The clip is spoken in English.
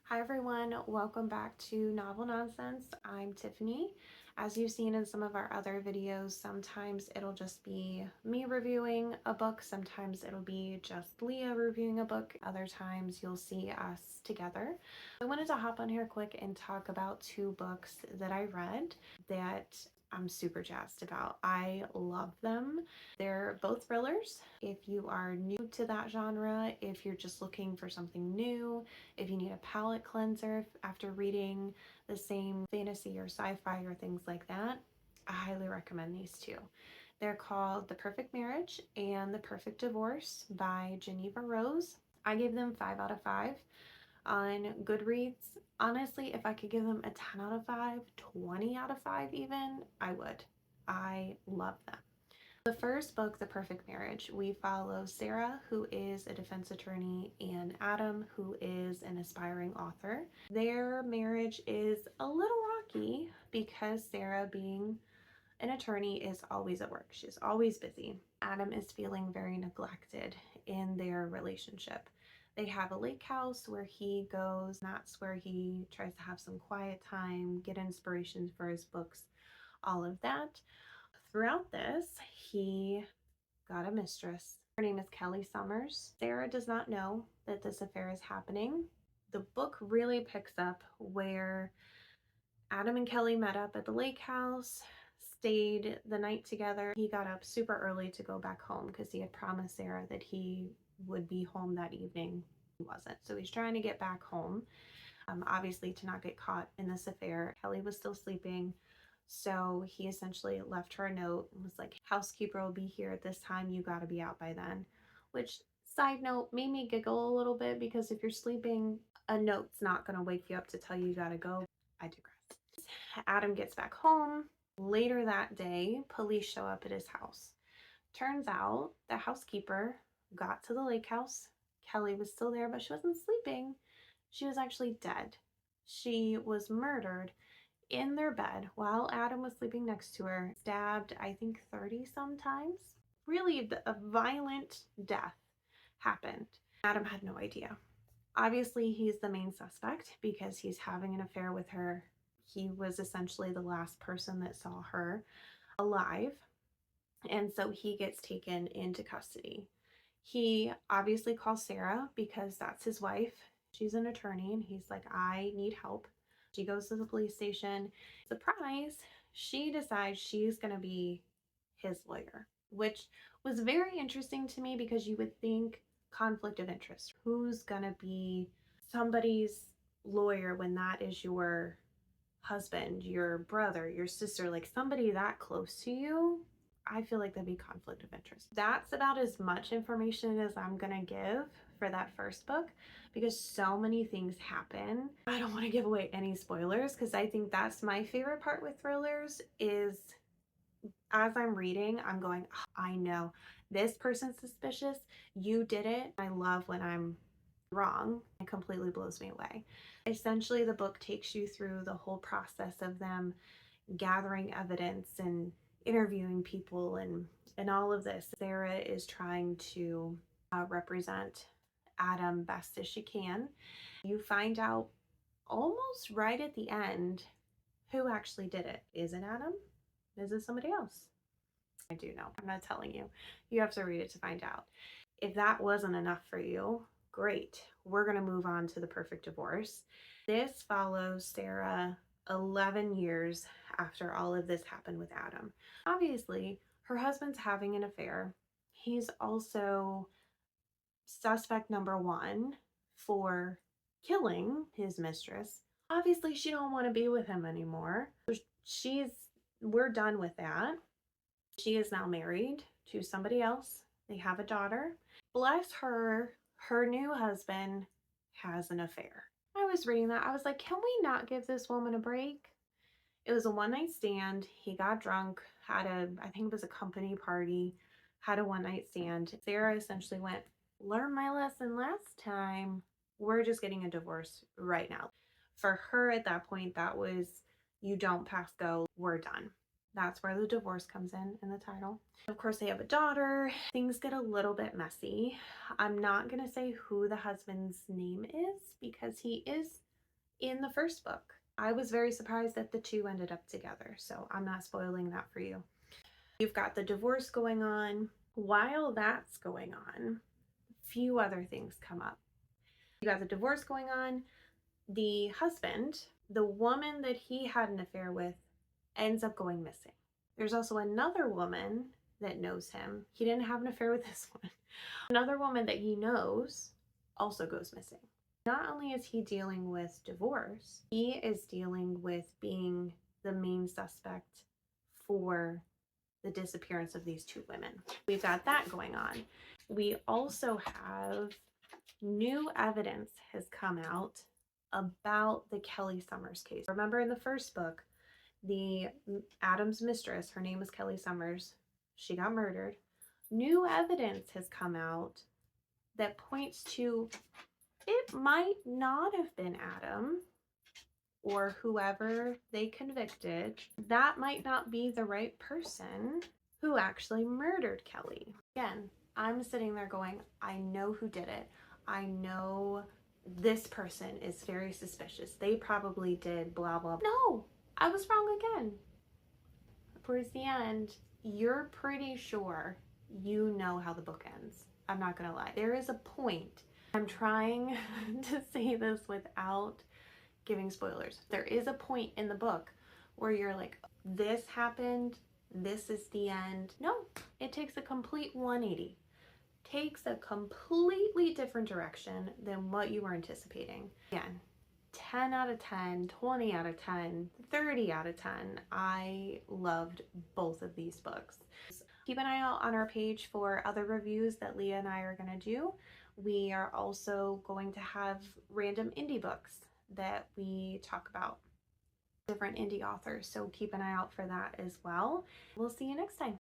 Hi everyone, welcome back to Novel Nonsense. I'm Tiffany. As you've seen in some of our other videos, sometimes it'll just be me reviewing a book, sometimes it'll be just Leah reviewing a book, other times you'll see us together. I wanted to hop on here quick and talk about two books that I read that I'm super jazzed about. I love them. They're both thrillers. If you are new to that genre, if you're just looking for something new, if you need a palate cleanser after reading the same fantasy or sci-fi or things like that, I highly recommend these two. They're called The Perfect Marriage and The Perfect Divorce by Geneva Rose. I gave them 5 out of 5 on Goodreads. Honestly, if I could give them a 10 out of 5, 20 out of 5 even, I would. I love them. The first book, The Perfect Marriage, we follow Sarah, who is a defense attorney, and Adam, who is an aspiring author. Their marriage is a little rocky because Sarah, being an attorney, is always at work. She's always busy. Adam is feeling very neglected in their relationship. They have a lake house where he goes. That's where he tries to have some quiet time, get inspiration for his books, all of that. Throughout this, he got a mistress. Her name is Kelly Summers. Sarah does not know that this affair is happening. The book really picks up where Adam and Kelly met up at the lake house, stayed the night together. He got up super early to go back home because he had promised Sarah that he would be home that evening. He wasn't. So he's trying to get back home, obviously to not get caught in this affair. Kelly was still sleeping. So he essentially left her a note and was like, housekeeper will be here at this time. You got to be out by then. Which, side note, made me giggle a little bit because if you're sleeping, a note's not going to wake you up to tell you got to go. I digress. Adam gets back home. Later that day, police show up at his house. Turns out the housekeeper got to the lake house. Kelly was still there, but she wasn't sleeping. She was actually dead. She was murdered in their bed while Adam was sleeping next to her, stabbed, I think 30 sometimes. Really, a violent death happened. Adam had no idea. Obviously, he's the main suspect because he's having an affair with her. He was essentially the last person that saw her alive. And so he gets taken into custody. He obviously calls Sarah because that's his wife. She's an attorney, and he's like, I need help. She goes to the police station. Surprise, she decides she's going to be his lawyer, which was very interesting to me because you would think conflict of interest. Who's going to be somebody's lawyer when that is your husband, your brother, your sister, like somebody that close to you? I feel like that'd be conflict of interest. That's about as much information as I'm gonna give for that first book because so many things happen. I don't want to give away any spoilers because I think that's my favorite part with thrillers is as I'm reading, I'm going, oh, I know this person's suspicious. You did it. I love when I'm wrong. It completely blows me away. Essentially, the book takes you through the whole process of them gathering evidence and interviewing people and all of this. Sarah is trying to represent Adam best as she can. You find out almost right at the end who actually did it. Is it Adam? Is it somebody else? I do know. I'm not telling you. You have to read it to find out. If that wasn't enough for you, great. We're going to move on to The Perfect Divorce. This follows Sarah 11 years after all of this happened with Adam. Obviously, her husband's having an affair. He's also suspect number one for killing his mistress. Obviously, she don't want to be with him anymore. We're done with that. She is now married to somebody else. They have a daughter. Bless her, her new husband has an affair. I was reading that. I was like, can we not give this woman a break? It was a one night stand. He got drunk, I think it was a company party, had a one night stand. Sarah essentially went, learn my lesson last time. We're just getting a divorce right now. For her at that point, that was, you don't pass go, we're done. That's where the divorce comes in the title. Of course, they have a daughter. Things get a little bit messy. I'm not going to say who the husband's name is because he is in the first book. I was very surprised that the two ended up together, so I'm not spoiling that for you. You've got the divorce going on. While that's going on, few other things come up. You got the divorce going on. The husband, the woman that he had an affair with, ends up going missing. There's also another woman that knows him. He didn't have an affair with this one. Another woman that he knows also goes missing. Not only is he dealing with divorce, he is dealing with being the main suspect for the disappearance of these two women. We've got that going on. We also have new evidence has come out about the Kelly Summers case. Remember in the first book, the Adam's mistress, her name was Kelly Summers, she got murdered. New evidence has come out that points to it might not have been Adam or whoever they convicted. That might not be the right person who actually murdered Kelly. Again, I'm sitting there going, I know who did it. I know this person is very suspicious. They probably did blah, blah. No, I was wrong again. Towards the end, you're pretty sure you know how the book ends. I'm not gonna lie. There is a point. I'm trying to say this without giving spoilers. There is a point in the book where you're like, this happened, this is the end. No, it takes a complete 180. Takes a completely different direction than what you were anticipating. Again, 10 out of 10, 20 out of 10, 30 out of 10. I loved both of these books. Keep an eye out on our page for other reviews that Leah and I are going to do. We are also going to have random indie books that we talk about, different indie authors, so keep an eye out for that as well. We'll see you next time.